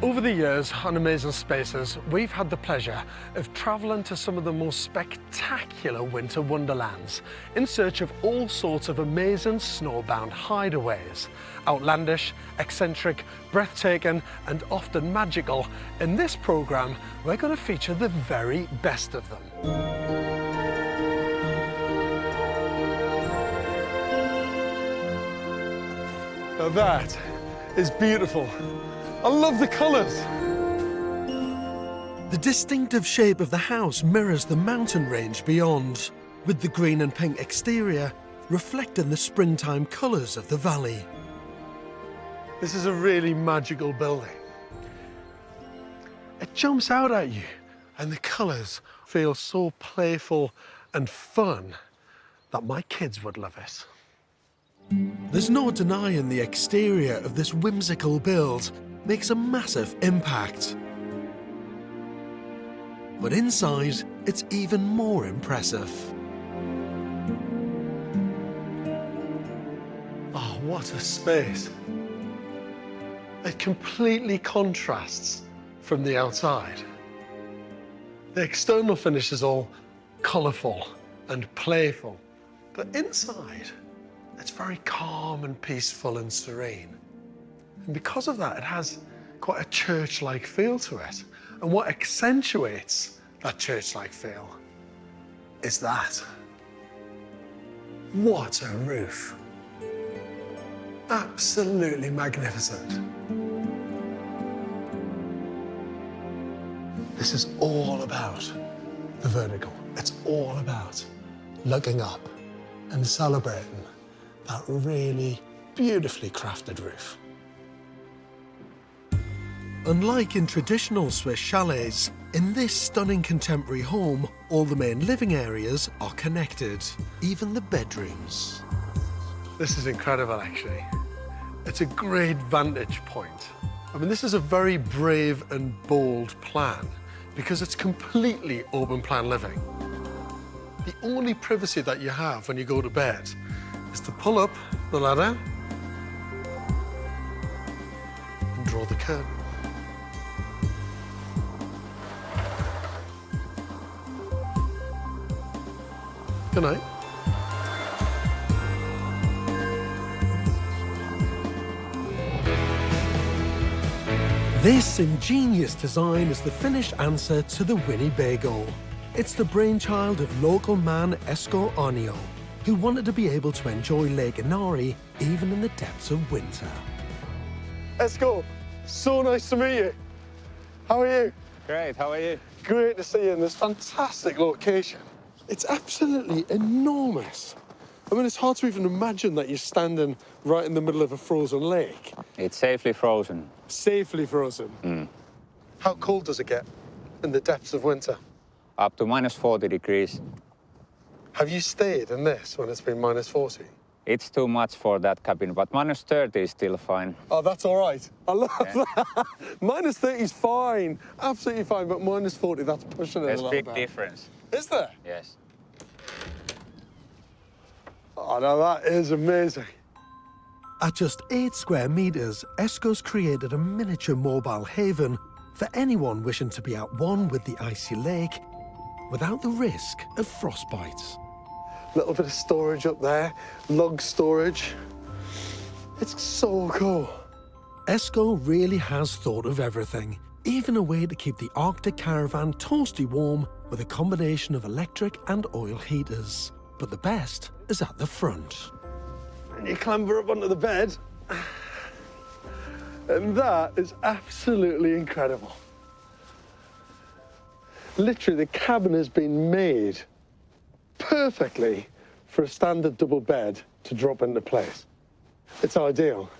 Over the years on Amazing Spaces, we've had the pleasure of travelling to some of the most spectacular winter wonderlands in search of all sorts of amazing snowbound hideaways. Outlandish, eccentric, breathtaking and often magical, in this programme we're going to feature the very best of them. Now that is beautiful. I love the colours. The distinctive shape of the house mirrors the mountain range beyond, with the green and pink exterior reflecting the springtime colours of the valley. This is a really magical building. It jumps out at you, and the colours feel so playful and fun that my kids would love it. There's no denying the exterior of this whimsical build makes a massive impact. But inside, it's even more impressive. Oh, what a space. It completely contrasts from the outside. The external finish is all colourful and playful, but inside, it's very calm and peaceful and serene. And because of that, it has quite a church-like feel to it. And what accentuates that church-like feel is that. What a roof. Absolutely magnificent. This is all about the vertical. It's all about looking up and celebrating that really beautifully crafted roof. Unlike in traditional Swiss chalets, in this stunning contemporary home, all the main living areas are connected, even the bedrooms. This is incredible, actually. It's a great vantage point. I mean, this is a very brave and bold plan because it's completely open plan living. The only privacy that you have when you go to bed is to pull up the ladder and draw the curtain. Good night. This ingenious design is the finished answer to the Winnebago. It's the brainchild of local man Esko Arnio, who wanted to be able to enjoy Lake Inari even in the depths of winter. Esko, so nice to meet you. How are you? Great, how are you? Great to see you in this fantastic location. It's absolutely enormous. I mean, it's hard to even imagine that you're standing right in the middle of a frozen lake. It's safely frozen. Safely frozen? Mm. How cold does it get in the depths of winter? Up to minus 40 degrees. Have you stayed in this when it's been minus 40? It's too much for that cabin, but minus 30 is still fine. Oh, that's all right. I love that. Minus 30 is fine, absolutely fine, but minus 40, that's pushing it There's a little bit. big difference. Is there? Yes. Oh, now that is amazing. At just 8 square metres, Esko's created a miniature mobile haven for anyone wishing to be at one with the icy lake without the risk of frostbites. A little bit of storage up there, log storage. It's so cool. Esko really has thought of everything, even a way to keep the Arctic caravan toasty warm with a combination of electric and oil heaters. But the best is at the front. And you clamber up onto the bed. And that is absolutely incredible. Literally, the cabin has been made perfectly for a standard double bed to drop into place. It's ideal.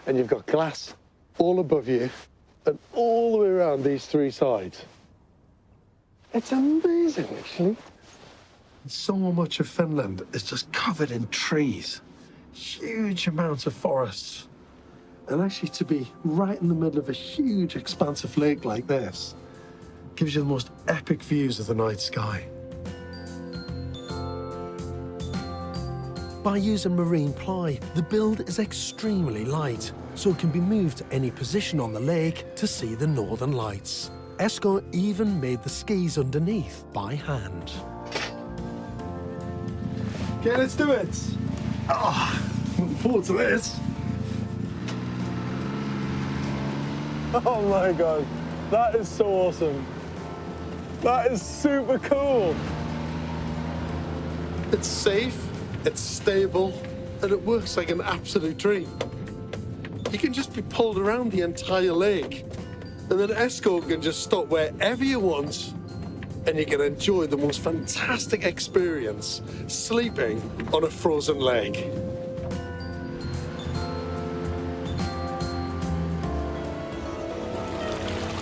And you've got glass all above you and all the way around these 3 sides. It's amazing, actually. So much of Finland is just covered in trees, huge amounts of forests. And actually to be right in the middle of a huge expansive lake like this gives you the most epic views of the night sky. By using marine ply, the build is extremely light, so it can be moved to any position on the lake to see the northern lights. ESCO even made the skis underneath by hand. Okay, let's do it. Looking forward to this. Oh my God, that is so awesome. That is super cool. It's safe, it's stable, and it works like an absolute dream. You can just be pulled around the entire lake, and then ESCO can just stop wherever you want, and you can enjoy the most fantastic experience sleeping on a frozen lake.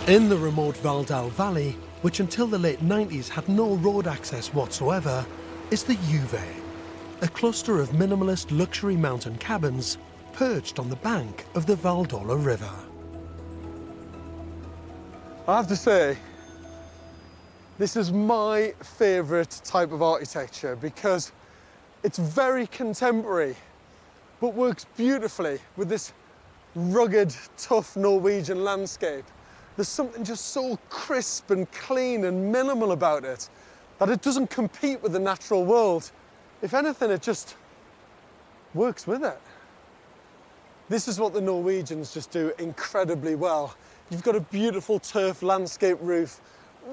In the remote Valdal Valley, which until the late 90s had no road access whatsoever, is the Juve, a cluster of minimalist luxury mountain cabins perched on the bank of the Valdola River. I have to say, this is my favourite type of architecture because it's very contemporary, but works beautifully with this rugged, tough Norwegian landscape. There's something just so crisp and clean and minimal about it that it doesn't compete with the natural world. If anything, it just works with it. This is what the Norwegians just do incredibly well. You've got a beautiful turf landscape roof,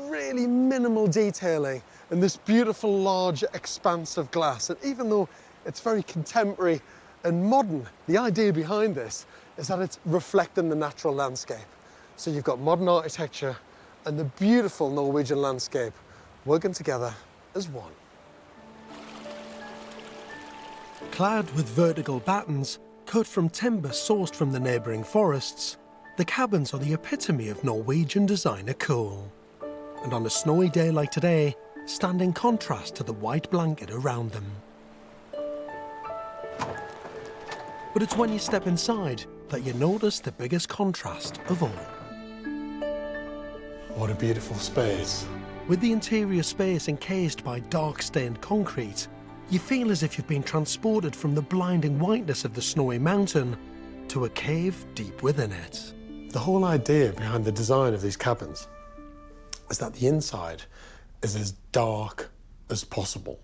really minimal detailing, and this beautiful large expanse of glass. And even though it's very contemporary and modern, the idea behind this is that it's reflecting the natural landscape. So you've got modern architecture and the beautiful Norwegian landscape working together as one. Clad with vertical battens cut from timber sourced from the neighbouring forests, the cabins are the epitome of Norwegian designer cool. And on a snowy day like today, stand in contrast to the white blanket around them. But it's when you step inside that you notice the biggest contrast of all. What a beautiful space. With the interior space encased by dark-stained concrete, you feel as if you've been transported from the blinding whiteness of the snowy mountain to a cave deep within it. The whole idea behind the design of these cabins is that the inside is as dark as possible.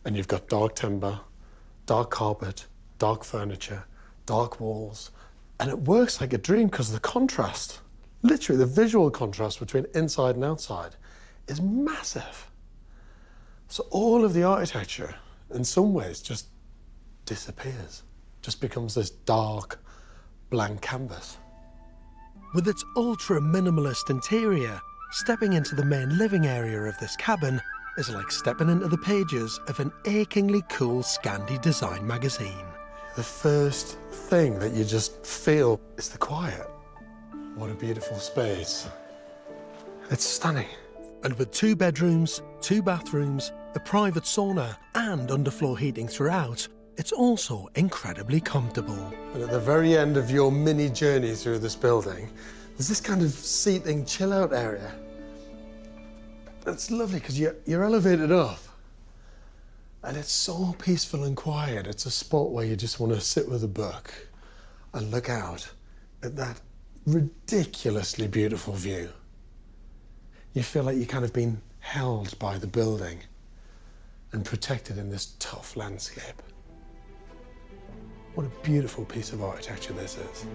And you've got dark timber, dark carpet, dark furniture, dark walls, and it works like a dream because of the contrast. Literally, the visual contrast between inside and outside is massive. So all of the architecture, in some ways, just disappears, just becomes this dark, blank canvas. With its ultra-minimalist interior, stepping into the main living area of this cabin is like stepping into the pages of an achingly cool Scandi design magazine. The first thing that you just feel is the quiet. What a beautiful space. It's stunning. And with 2 bedrooms, 2 bathrooms, a private sauna and underfloor heating throughout, it's also incredibly comfortable. And at the very end of your mini journey through this building, there's this kind of seating chill-out area. It's lovely because you're elevated up. And it's so peaceful and quiet. It's a spot where you just want to sit with a book and look out at that ridiculously beautiful view. You feel like you've kind of been held by the building and protected in this tough landscape. What a beautiful piece of architecture this is.